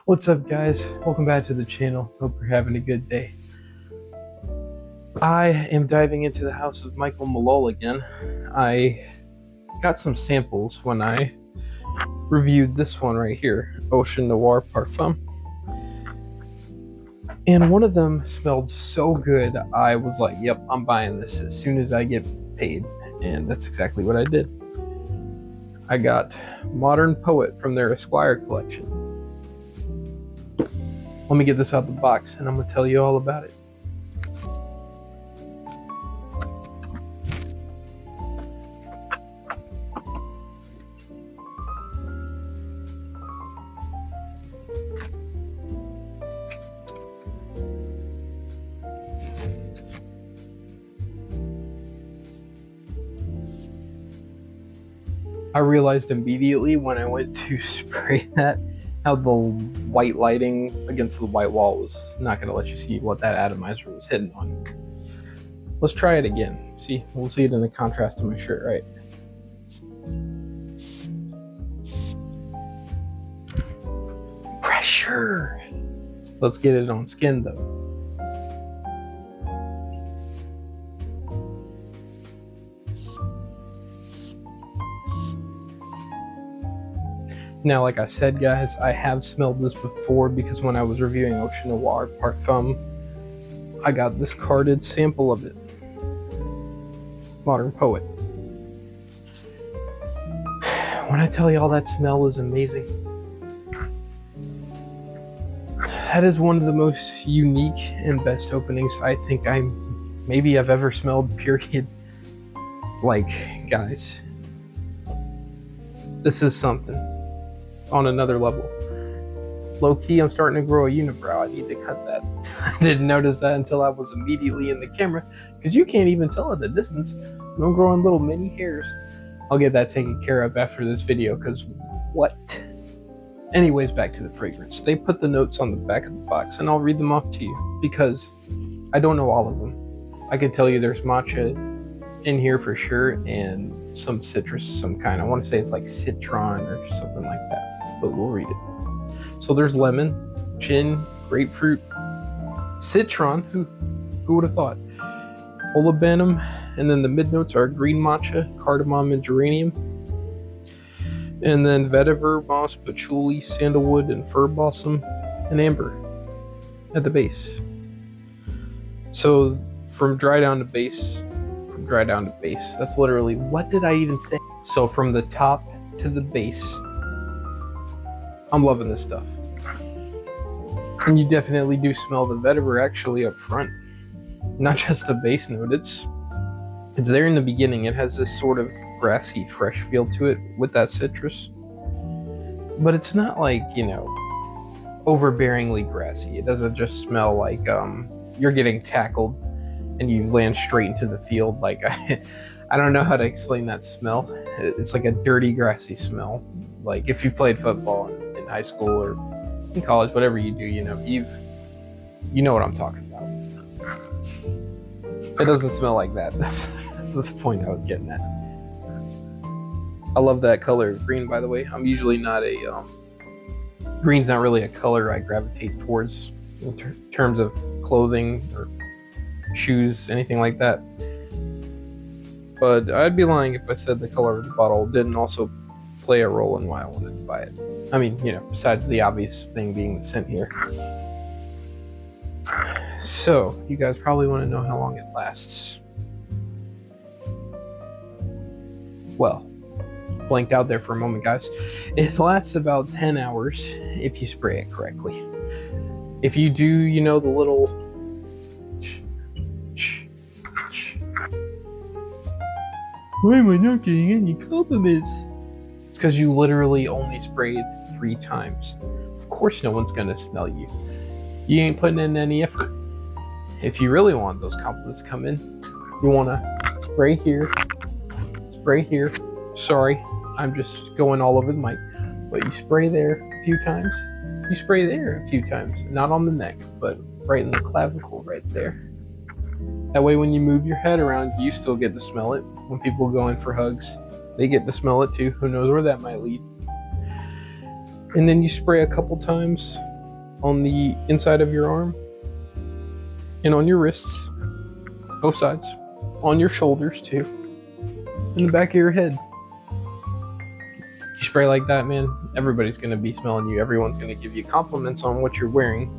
What's up, guys? Welcome back to the channel. Hope you're having a good day. I am diving into the house of Michael Malul again. I got some samples when I reviewed this one right here, Ocean Noir Parfum. And one of them smelled so good, I was like, yep, I'm buying this as soon as I get paid. And that's exactly what I did. I got Modern Poet from their Esquire collection. Let me get this out the box and I'm going to tell you all about it. I realized immediately when I went to spray that how the white lighting against the white wall was not going to let you see what that atomizer was hitting on. Let's try it again. See, we'll see it in the contrast to my shirt, right? Pressure. Let's get it on skin though. Now, like I said, guys, I have smelled this before because when I was reviewing Ocean Noir Parfum, I got this carded sample of it. Modern Poet. When I tell y'all that smell is amazing, that is one of the most unique and best openings I think I've ever smelled, period. Like, guys, this is something on another level. Low key, I'm starting to grow a unibrow. I need to cut that. I didn't notice that until I was immediately in the camera, because you can't even tell at the distance. I'm growing little mini hairs. I'll get that taken care of after this video, because what? Anyways, back to the fragrance. They put the notes on the back of the box, and I'll read them off to you, because I don't know all of them. I can tell you there's matcha in here for sure, and some citrus, some kind. I want to say it's like citron or something like that, but we'll read it. So there's lemon, gin, grapefruit, citron. Who would have thought? Olibanum, and then the mid notes are green matcha, cardamom, and geranium. And then vetiver, moss, patchouli, sandalwood, and fir balsam, and amber at the base. So from dry down to base, that's literally, what did I even say? So from the top to the base, I'm loving this stuff. And you definitely do smell the vetiver actually up front. Not just a base note, it's there in the beginning. It has this sort of grassy, fresh feel to it with that citrus. But it's not like, overbearingly grassy. It doesn't just smell like you're getting tackled and you land straight into the field. Like, I don't know how to explain that smell. It's like a dirty, grassy smell. Like if you've played football in high school or in college, whatever you do, you know what I'm talking about. It doesn't smell like that. That's the point I was getting at. I love that color of green, by the way. I'm usually not green's not really a color I gravitate towards in terms of clothing or shoes, anything like that. But I'd be lying if I said the color of the bottle didn't also play a role in why I wanted to buy it. I mean, besides the obvious thing being the scent here. So, you guys probably want to know how long it lasts. Well, blanked out there for a moment, guys. It lasts about 10 hours if you spray it correctly. If you do, the little why am I not getting any compliments? It's because you literally only sprayed 3 times. Of course no one's gonna smell you. You ain't putting in any effort. If you really want those compliments to come in, you wanna spray here. Sorry, I'm just going all over the mic. But you spray there a few times. You spray there a few times. Not on the neck, but right in the clavicle right there. That way when you move your head around, you still get to smell it. When people go in for hugs, they get to smell it too. Who knows where that might lead. And then you spray a couple times on the inside of your arm and on your wrists, both sides, on your shoulders too, in the back of your head. You spray like that, man, everybody's gonna be smelling you. Everyone's gonna give you compliments on what you're wearing,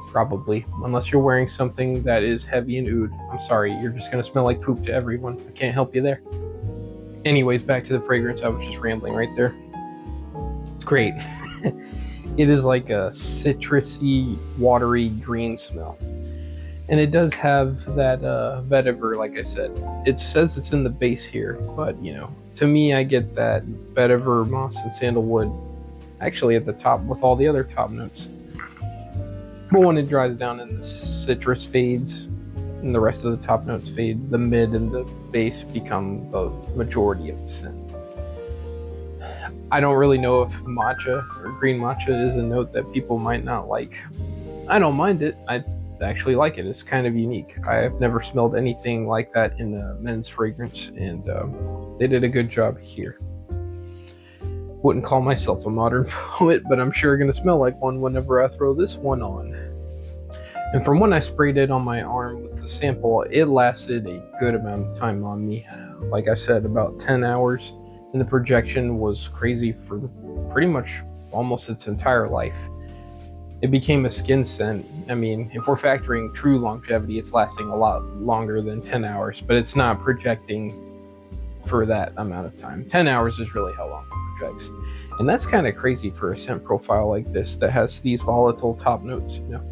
probably, unless you're wearing something that is heavy and oud. I'm sorry, you're just gonna smell like poop to everyone. I can't help you there. Anyways, back to the fragrance. I was just rambling right there. It's great. It is like a citrusy, watery green smell. And it does have that vetiver, like I said. It says it's in the base here, but you know, to me, I get that vetiver, moss, and sandalwood actually at the top with all the other top notes. But when it dries down and the citrus fades and the rest of the top notes fade, the mid and the base become the majority of the scent. I don't really know if matcha or green matcha is a note that people might not like. I don't mind it. I actually like it. It's kind of unique. I have never smelled anything like that in a men's fragrance, and they did a good job here. Wouldn't call myself a modern poet, but I'm sure gonna smell like one whenever I throw this one on. And from when I sprayed it on my arm with the sample, it lasted a good amount of time on me. Like I said, about 10 hours, and the projection was crazy for pretty much almost its entire life. It became a skin scent. I mean, if we're factoring true longevity, it's lasting a lot longer than 10 hours, but it's not projecting for that amount of time. 10 hours is really how long it projects. And that's kind of crazy for a scent profile like this that has these volatile top notes, you know.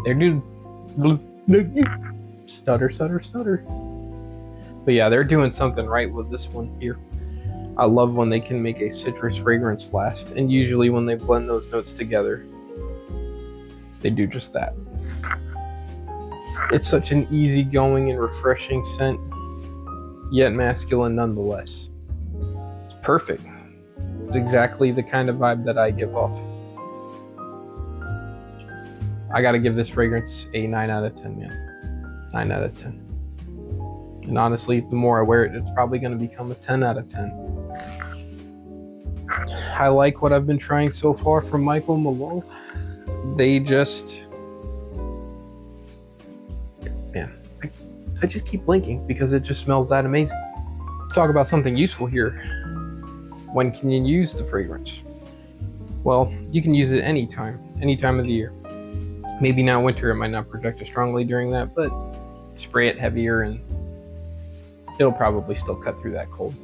There, dude. Stutter, stutter, stutter. But yeah, they're doing something right with this one here. I love when they can make a citrus fragrance last, and usually when they blend those notes together, they do just that. It's such an easygoing and refreshing scent, yet masculine nonetheless. It's perfect. It's exactly the kind of vibe that I give off. I gotta give this fragrance a 9 out of 10, man. 9 out of 10. And honestly, the more I wear it, it's probably gonna become a 10 out of 10. I like what I've been trying so far from Michael Malul. They just, man, I just keep blinking because it just smells that amazing. Let's talk about something useful here. When can you use the fragrance? Well, you can use it any time of the year. Maybe now winter, it might not project as strongly during that, but spray it heavier and it'll probably still cut through that cold.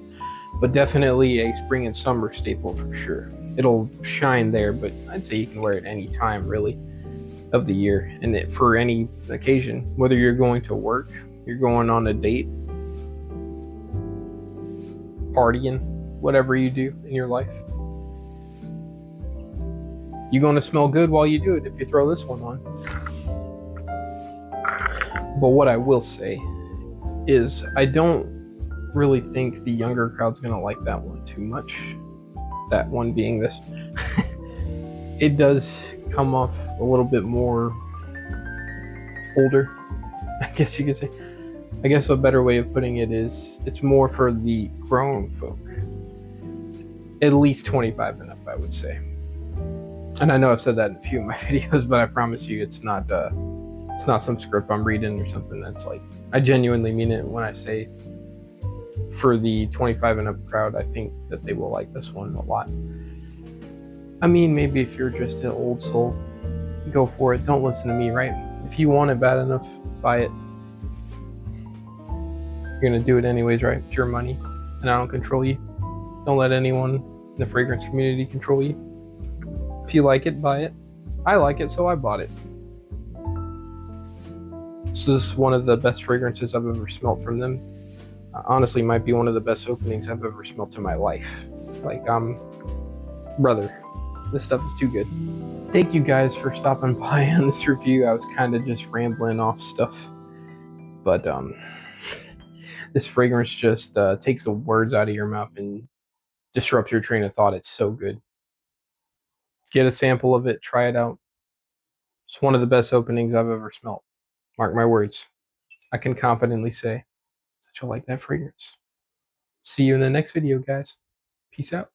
But definitely a spring and summer staple for sure. It'll shine there, but I'd say you can wear it any time really of the year, and for any occasion, whether you're going to work, you're going on a date, partying, whatever you do in your life. You're going to smell good while you do it if you throw this one on. But what I will say is I don't really think the younger crowd's going to like that one too much. That one being this. It does come off a little bit more older, I guess you could say. I guess a better way of putting it is it's more for the grown folk. At least 25 and up, I would say. And I know I've said that in a few of my videos, but I promise you it's not some script I'm reading or something. That's like, I genuinely mean it when I say for the 25 and up crowd, I think that they will like this one a lot. I mean, maybe if you're just an old soul, go for it. Don't listen to me, right? If you want it bad enough, buy it. You're gonna do it anyways, right? It's your money, and I don't control you. Don't let anyone in the fragrance community control you. If you like it, buy it. I like it, so I bought it. This is one of the best fragrances I've ever smelled from them. Honestly, might be one of the best openings I've ever smelled in my life. Like, brother, this stuff is too good. Thank you guys for stopping by on this review. I was kind of just rambling off stuff, but this fragrance just takes the words out of your mouth and disrupts your train of thought. It's so good. Get a sample of it, try it out. It's one of the best openings I've ever smelled. Mark my words. I can confidently say that you'll like that fragrance. See you in the next video, guys. Peace out.